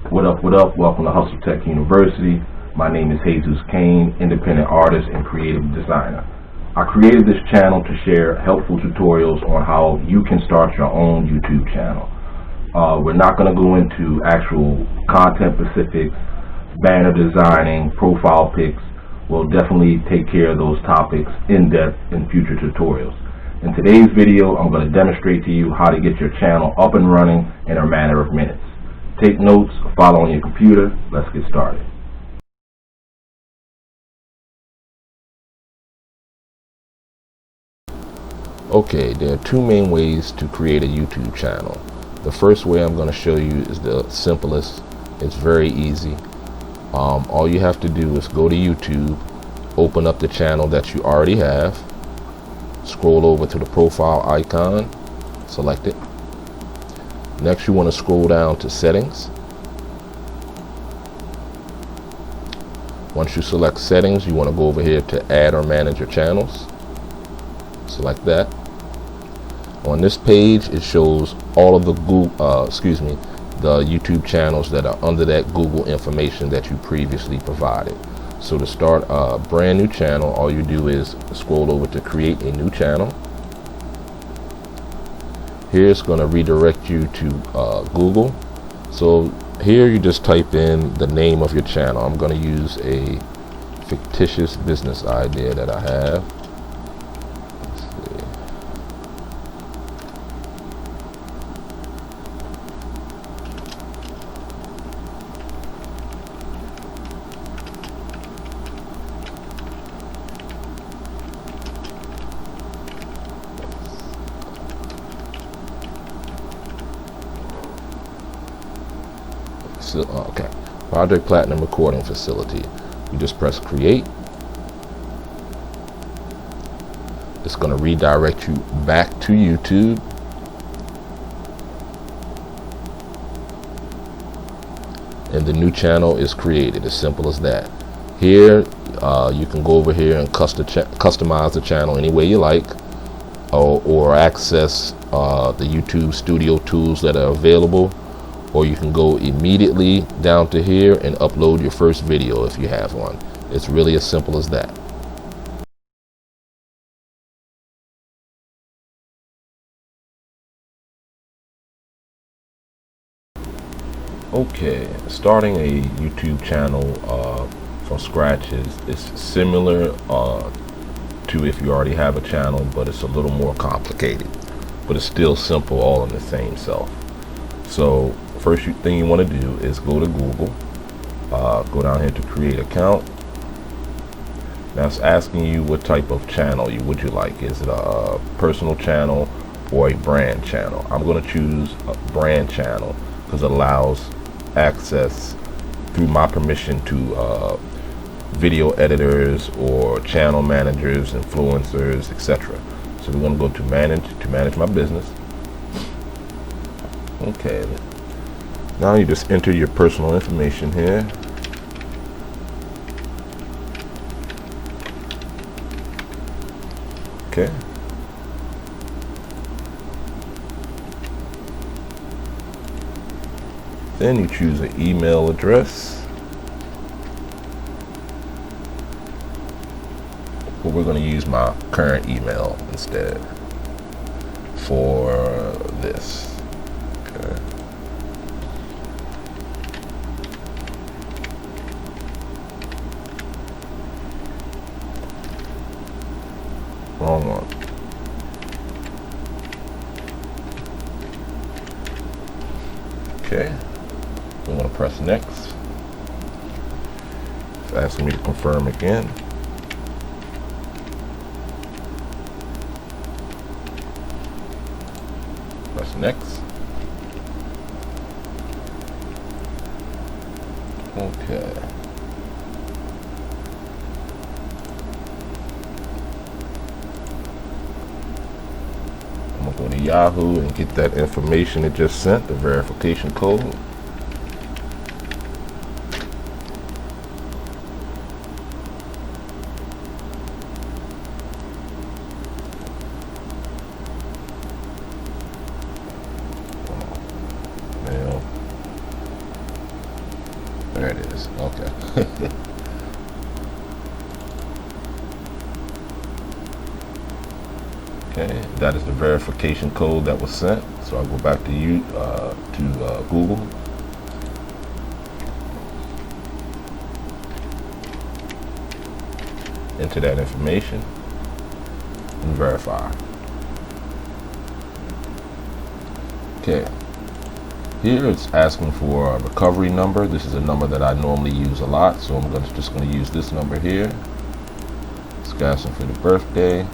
What up? Welcome to Hustle Tech University. My name is Jesus, Cain, independent artist and creative designer. I created this channel to share helpful tutorials on how you can start your own YouTube channel. We're not going to go into actual content specifics, banner designing, profile pics. We'll definitely take care of those topics in depth in future tutorials. In today's video, I'm going to demonstrate to you how to get your channel up and running in a matter of minutes. Take notes, follow on your computer. Let's get started. Okay, there are two main ways to create a YouTube channel. The first way I'm going to show you is the simplest. It's very easy. All you have to do is go to YouTube, open up the channel that you already have, scroll over to the profile icon, select it. Next, you want to scroll down to settings. Once you select settings, you want to go over here to add or manage your channels. Select that. On this page, it shows all of the the YouTube channels that are under that Google information that you previously provided. So to start a brand new channel, all you do is scroll over to create a new channel. Here it's going to redirect you to Google. So here you just type in the name of your channel. I'm going to use a fictitious business idea that I have. Okay, Project Platinum Recording Facility. You just press create. It's going to redirect you back to YouTube. And the new channel is created. As simple as that. Here you can go over here and customize the channel any way you like, or access the YouTube studio tools that are available. Or you can go immediately down to here and upload your first video if you have one. It's really as simple as that. Okay, starting a YouTube channel from scratch is similar to if you already have a channel, but it's a little more complicated. But it's still simple, all in the same self. So first thing you want to do is go to Google, go down here to create account. Now it's asking you what type of channel would you like. Is it a personal channel or a brand channel? I'm going to choose a brand channel because it allows access through my permission to video editors or channel managers, influencers, etc. So we're going to go to manage my business. Okay, now you just enter your personal information here. Okay. Then you choose an email address. But we're going to use my current email instead for this. Okay. Wrong one. Okay. We want to press next. It's asking me to confirm again. Press next. Okay. I'm gonna go to Yahoo and get that information it just sent, the verification code. There it is. Okay. Okay, that is the verification code that was sent. So I'll go back to Google. Enter that information and verify. Okay. Here it's asking for a recovery number. This is a number that I normally use a lot, so I'm just going to use this number here. It's asking for the birthday.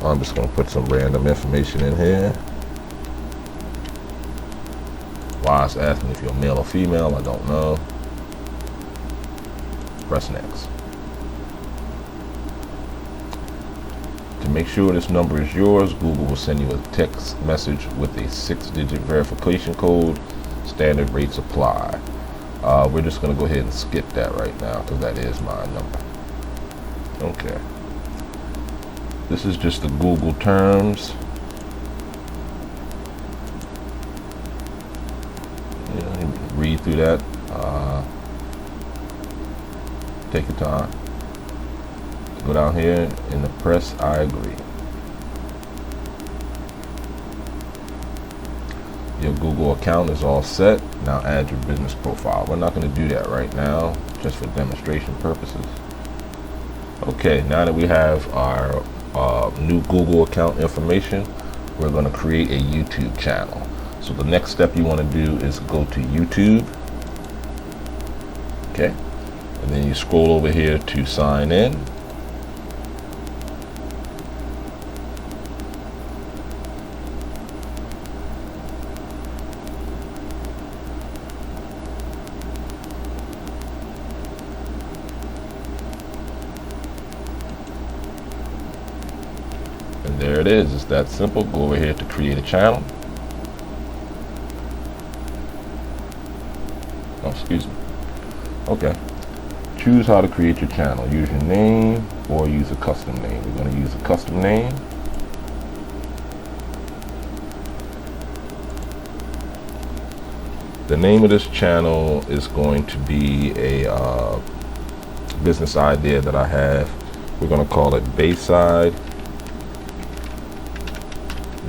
I'm just going to put some random information in here. Why it's asking if you're male or female, I don't know. Press next. To make sure this number is yours, Google will send you a text message with a 6-digit verification code. Standard rates apply. We're just going to go ahead and skip that right now because that is my number. Okay. This is just the Google terms. Read through that. Take your time. Go down here and press I agree. Your Google account is all set. Now add your business profile. We're not going to do that right now, just for demonstration purposes. Okay, now that we have our new Google account information, we're going to create a YouTube channel. So the next step you want to do is go to YouTube. Okay, and then you scroll over here to sign in. And there it is. It's that simple. Go over here to create a channel. Oh, excuse me. Okay. Choose how to create your channel. Use your name or use a custom name. We're going to use a custom name. The name of this channel is going to be a business idea that I have. We're going to call it Bayside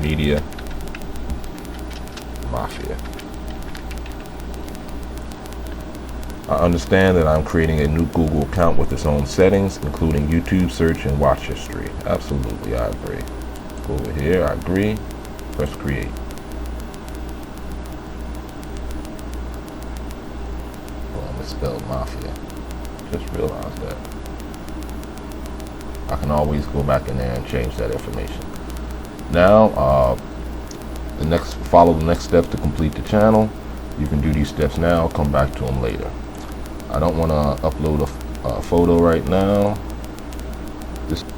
Media Mafia. I understand that I'm creating a new Google account with its own settings, including YouTube search and watch history. Absolutely, I agree. Go over here, I agree. Press create. Oh, I misspelled mafia. Just realized that. I can always go back in there and change that information. Now, follow the next steps to complete the channel. You can do these steps now, come back to them later. I don't want to upload a photo right now.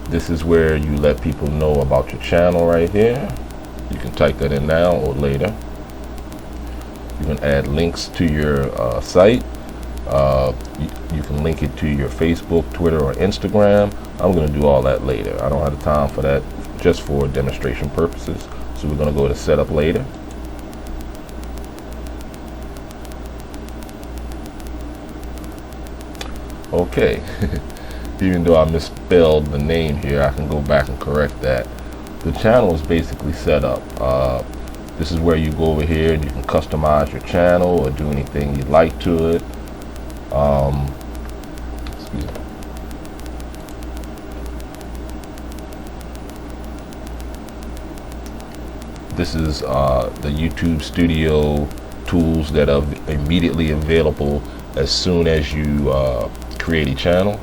This is where you let people know about your channel right here. You can type that in now or later. You can add links to your site. You can link it to your Facebook, Twitter, or Instagram. I'm going to do all that later. I don't have the time for that, just for demonstration purposes. So we're going to go to setup later. Okay, even though I misspelled the name here, I can go back and correct that. The channel is basically set up. This is where you go over here and you can customize your channel or do anything you'd like to it. Excuse me. This is the YouTube Studio tools that are immediately available as soon as you create a channel.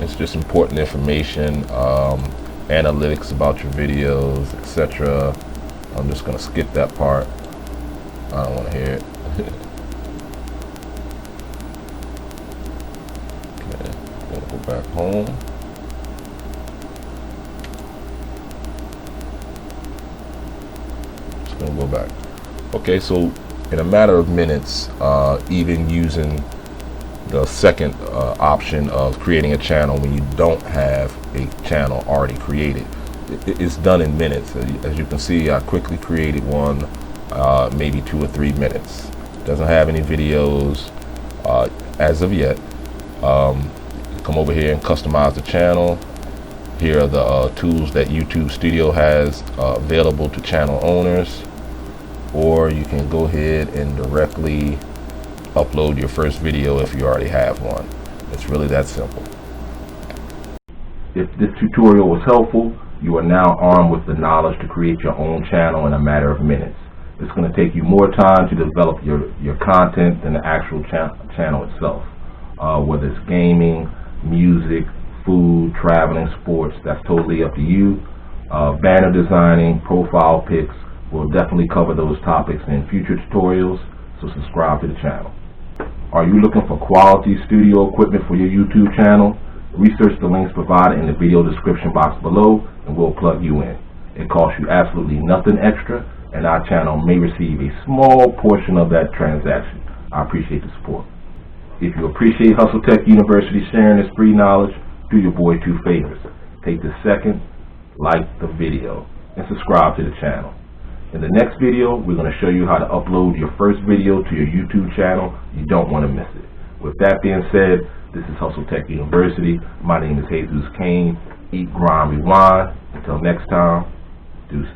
It's just important information, analytics about your videos, etc. I'm just going to skip that part. I don't want to hear it. Okay, I'm going to go back home. Just going to go back. Okay, so in a matter of minutes, even using the second option of creating a channel when you don't have a channel already created. It's done in minutes. As you can see, I quickly created one, maybe 2 or 3 minutes. Doesn't have any videos as of yet. Come over here and customize the channel. Here are the tools that YouTube Studio has available to channel owners, or you can go ahead and directly upload your first video if you already have one. It's really that simple. If this tutorial was helpful, you are now armed with the knowledge to create your own channel in a matter of minutes. It's going to take you more time to develop your content than the actual channel itself. Whether it's gaming, music, food, traveling, sports, that's totally up to you. Banner designing, profile pics, we'll definitely cover those topics in future tutorials, so subscribe to the channel. Are you looking for quality studio equipment for your YouTube channel? Research the links provided in the video description box below and we'll plug you in. It costs you absolutely nothing extra, and our channel may receive a small portion of that transaction. I appreciate the support. If you appreciate Hustle Tech University sharing this free knowledge, do your boy 2 favors. Take the second, like the video, and subscribe to the channel. In the next video, we're going to show you how to upload your first video to your YouTube channel. You don't want to miss it. With that being said, this is Hustle Tech University. My name is Jesus Cain. Eat, grind, rewind. Until next time, deuces.